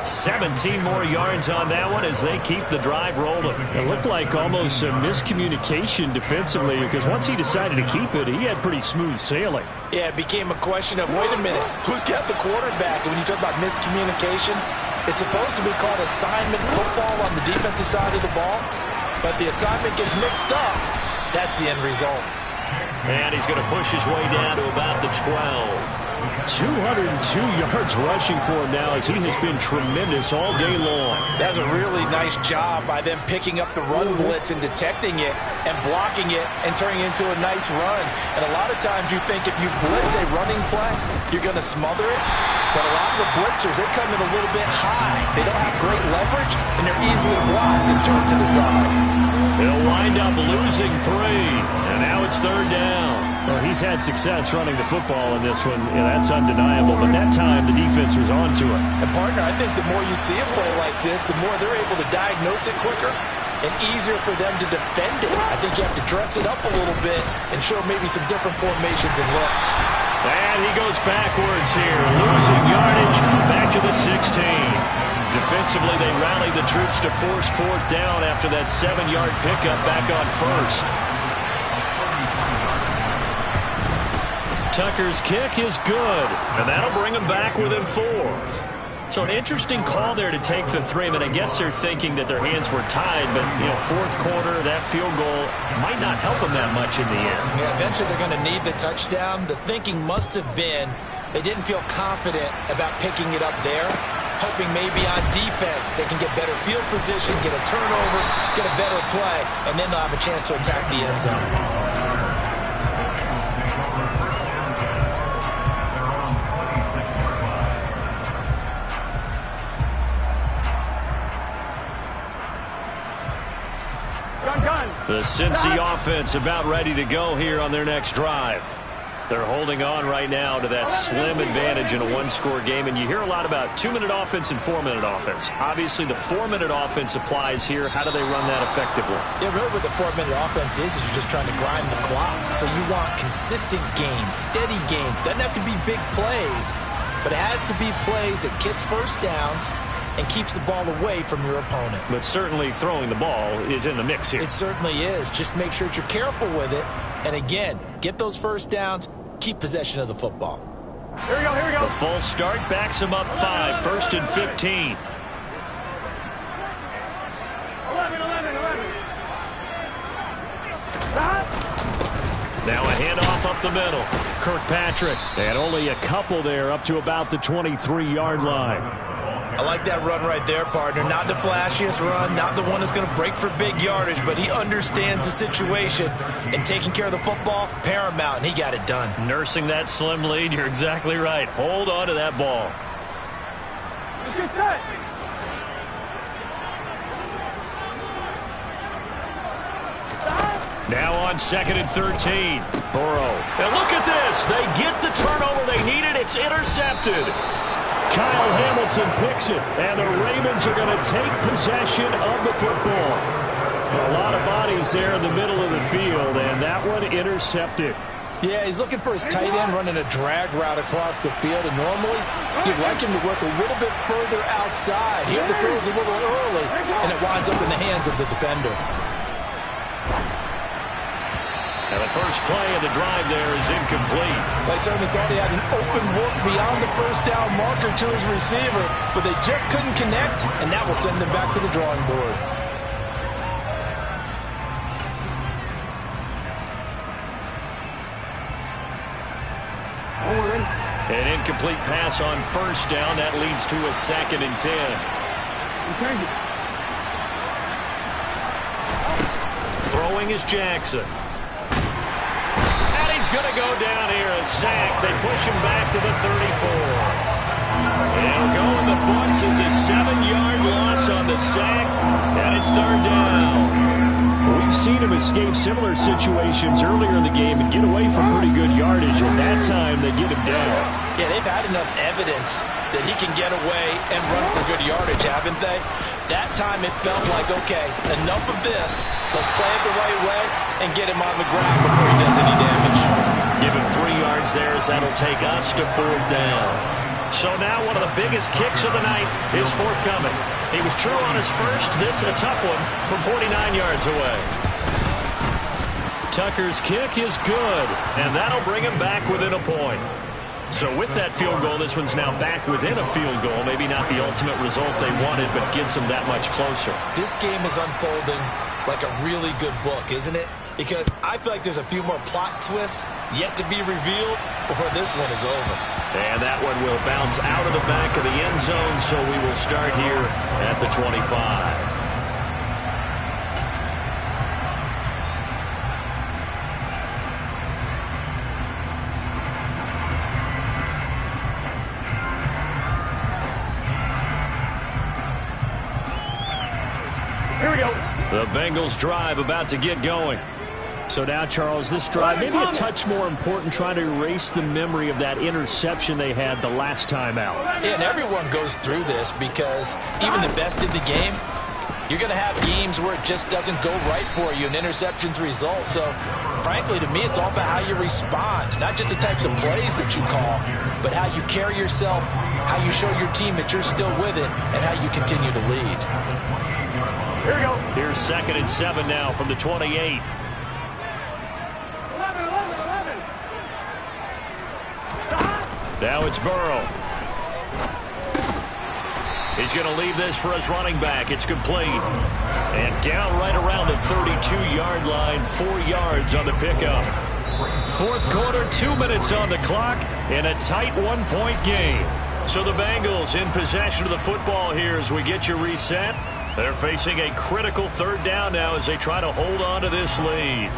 A: 17 more yards on that one as they keep the drive rolling. It looked like almost a miscommunication defensively, because once he decided to keep it, he had pretty smooth sailing.
D: Yeah, it became a question of, wait a minute, who's got the quarterback? And when you talk about miscommunication, it's supposed to be called assignment football on the defensive side of the ball. But the assignment gets mixed up. That's the end result.
A: And he's going to push his way down to about the 12. 202 yards rushing for him now as he has been tremendous all day long.
D: That's a really nice job by them picking up the run blitz and detecting it and blocking it and turning it into a nice run. And a lot of times you think if you blitz a running play, you're going to smother it. But a lot of the blitzers, they come in a little bit high. They don't have great leverage, and they're easily blocked and turned to the side.
A: They'll wind up losing 3, and now it's 3rd down. Well, he's had success running the football in this one. Yeah, that's undeniable, but that time the defense was on to it.
D: And, partner, I think the more you see a play like this, the more they're able to diagnose it quicker and easier for them to defend it. I think you have to dress it up a little bit and show maybe some different formations and looks.
A: And he goes backwards here, losing yardage back to the 16. Defensively, they rallied the troops to force 4th down after that 7-yard pickup back on 1st. Tucker's kick is good, and that'll bring him back within 4. So an interesting call there to take the 3. I mean, I guess they're thinking that their hands were tied, but, you know, 4th quarter, that field goal might not help them that much in the end.
D: Yeah, eventually they're going to need the touchdown. The thinking must have been, They didn't feel confident about picking it up there, hoping maybe on defense they can get better field position, get a turnover, get a better play, and then they'll have a chance to attack the end zone.
B: The Cincy offense about ready to go here on their next drive. They're holding on right now to that slim advantage in a one-score game, and you hear a lot about 2-minute offense and 4-minute offense. Obviously, the 4-minute offense applies here. How do they run that effectively?
D: Yeah, really what the 4-minute offense is you're just trying to grind the clock. So you want consistent gains, steady gains. Doesn't have to be big plays, but it has to be plays that gets first downs and keeps the ball away from your opponent.
B: But certainly throwing the ball is in the mix here.
D: It certainly is. Just make sure that you're careful with it. And again, get those first downs, keep possession of the football.
C: Here we go, here we go.
B: The full start backs him up 5, 1st and 15.
C: 11, 11.
B: Now a handoff up the middle. Kirkpatrick.
A: And only a couple there up to about the 23-yard line.
D: I like that run right there, partner. Not the flashiest run, not the one that's going to break for big yardage, but he understands the situation, and taking care of the football, paramount, and he got it done.
B: Nursing that slim lead, you're exactly right. Hold on to that ball.
C: Let's get set.
B: Now on 2nd and 13. Burrow. And look at this. They get the turnover they needed. It's intercepted.
A: Kyle Hamilton picks it, and the Ravens are going to take possession of the football. A lot of bodies there in the middle of the field, and that one intercepted.
D: Yeah, he's looking for his tight end running a drag route across the field, and normally you'd like him to work a little bit further outside. Here the throw is a little early, and it winds up in the hands of the defender.
B: And the first play of the drive there is incomplete.
D: They certainly thought he had an open look beyond the first down marker to his receiver, but they just couldn't connect, and that will send them back to the drawing board.
B: An incomplete pass on first down. That leads to a 2nd and 10. Throwing is Jackson. Going to go down here, a sack. They push him back to the 34. It'll go in the books as a 7-yard loss on the sack, and it's 3rd down.
A: We've seen him escape similar situations earlier in the game and get away from pretty good yardage, and that time they get him down.
D: Yeah, they've had enough evidence that he can get away and run for good yardage, haven't they? That time it felt like, okay, enough of this. Let's play it the right way and get him on the ground before he does any damage.
B: Give him 3 yards there as that'll take us to 4th down. So now one of the biggest kicks of the night is forthcoming. He was true on his first. This a tough one from 49 yards away. Tucker's kick is good, and that'll bring him back within a point. So with that field goal, this one's now back within a field goal. Maybe not the ultimate result they wanted, but gets them that much closer.
D: This game is unfolding like a really good book, isn't it? Because I feel like there's a few more plot twists yet to be revealed before this one is over.
B: And that one will bounce out of the back of the end zone, so we will start here at the 25. The Bengals drive about to get going.
A: So now, Charles, this drive maybe a touch more important, trying to erase the memory of that interception they had the last time out.
D: Yeah, and everyone goes through this because even the best in the game, you're going to have games where it just doesn't go right for you and interceptions result. So, frankly, to me, it's all about how you respond, not just the types of plays that you call, but how you carry yourself, how you show your team that you're still with it, and how you continue to lead.
C: Here we go.
B: Here's 2nd and 7 now from the 28.
C: 11.
B: Now it's Burrow. He's going to leave this for his running back. It's complete. And down right around the 32-yard line, 4 yards on the pickup.
A: Fourth quarter, 2 minutes on the clock, in a tight one-point game. So the Bengals in possession of the football here as we get you reset. They're facing a critical third down now as they try to hold on to this lead.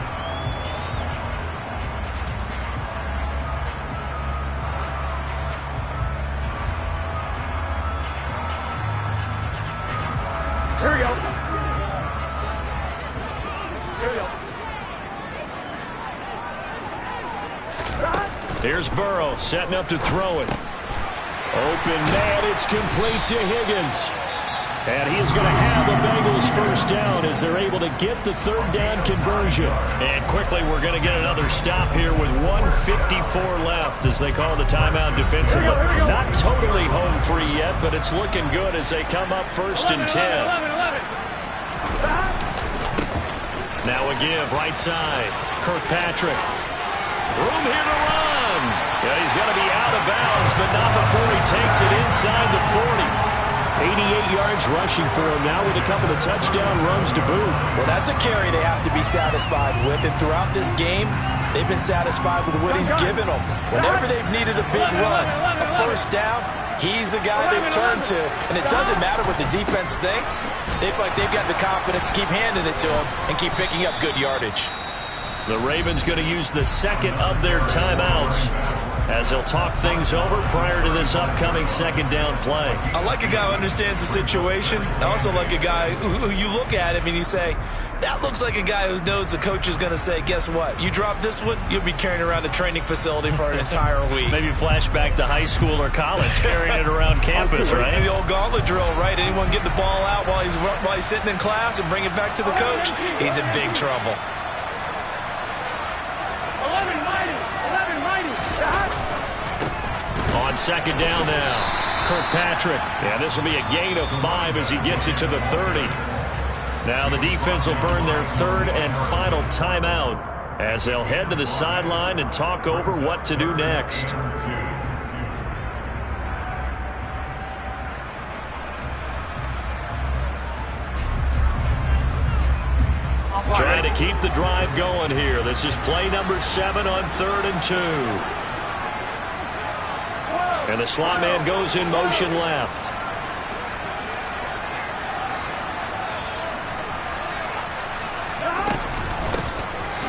C: Here we go. Here we go.
A: Here's Burrow setting up to throw it. Open man, it's complete to Higgins. And he is going to have the Bengals first down as they're able to get the third down conversion. And quickly we're going to get another stop here with 1:54 left as they call the timeout defensively. Not totally home free yet, but it's looking good as they come up first and 10.
C: 11.
A: Now a give right side. Kirkpatrick. Room here to run. Yeah, he's going to be out of bounds, but not before he takes it inside the 40. 88 yards rushing for him now with a couple of touchdown runs to boot.
D: Well, that's a carry they have to be satisfied with. And throughout this game, they've been satisfied with what he's given them. Whenever they've needed a big run, a first down, he's the guy they've turned to. And it doesn't matter what the defense thinks. They've got the confidence to keep handing it to him and keep picking up good yardage.
A: The Ravens going to use the second of their timeouts as they'll talk things over prior to this upcoming second down play.
D: I like a guy who understands the situation. I also like a guy who you look at him and you say, that looks like a guy who knows the coach is going to say, guess what? You drop this one, you'll be carrying around the training facility for an entire week.
A: Maybe flashback to high school or college, carrying it around campus, right?
D: The old gauntlet drill, right? Anyone get the ball out while he's sitting in class and bring it back to the coach? He's in big trouble.
C: 11 mighty.
A: On second down now, Kirkpatrick. Yeah, this will be a gain of 5 as he gets it to the 30. Now the defense will burn their third and final timeout as they'll head to the sideline and talk over what to do next. Trying to keep the drive going here. This is play number 7 on 3rd and 2. And the slot man goes in motion left.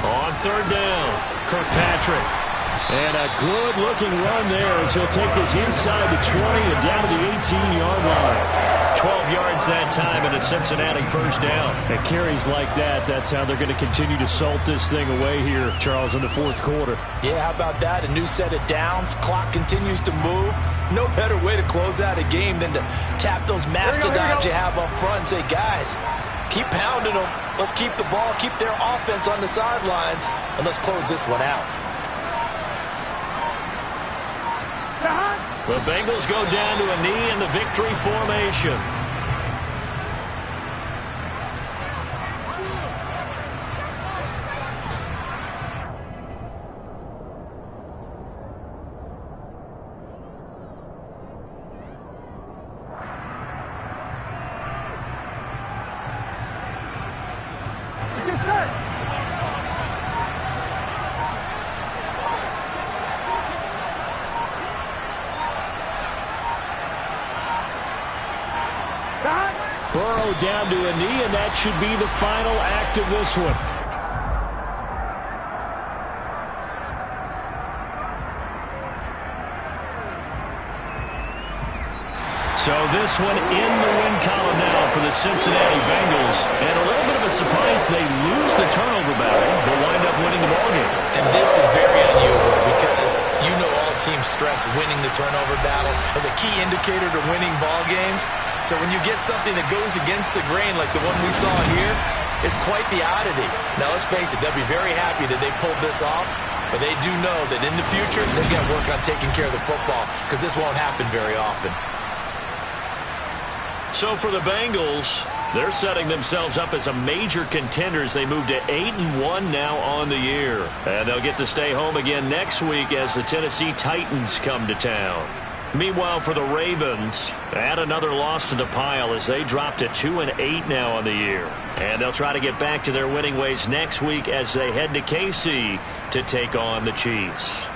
A: On 3rd down, Kirkpatrick. And a good-looking run there as he'll take this inside the 20 and down to the 18-yard line. 12 yards that time and a Cincinnati first down. And carries like that, that's how they're going to continue to salt this thing away here, Charles, in the fourth quarter.
D: Yeah, how about that? A new set of downs. Clock continues to move. No better way to close out a game than to tap those mastodons you have up front and say, guys, keep pounding them. Let's keep the ball, keep their offense on the sidelines, and let's close this one out.
A: The Bengals go down to a knee in the victory formation.
C: Get set.
A: Burrow down to a knee, and that should be the final act of this one. So this one in the win column now for the Cincinnati Bengals. And a little bit of a surprise, they lose the turnover battle, but wind up winning the ballgame.
D: And this is very unusual because you know all teams stress winning the turnover battle as a key indicator to winning ball games. So when you get something that goes against the grain like the one we saw here, it's quite the oddity. Now let's face it, they'll be very happy that they pulled this off, but they do know that in the future they've got to work on taking care of the football because this won't happen very often.
A: So for the Bengals, they're setting themselves up as a major contender as they move to 8-1 now on the year. And they'll get to stay home again next week as the Tennessee Titans come to town. Meanwhile, for the Ravens, add another loss to the pile as they drop to 2-8 now on the year. And they'll try to get back to their winning ways next week as they head to KC to take on the Chiefs.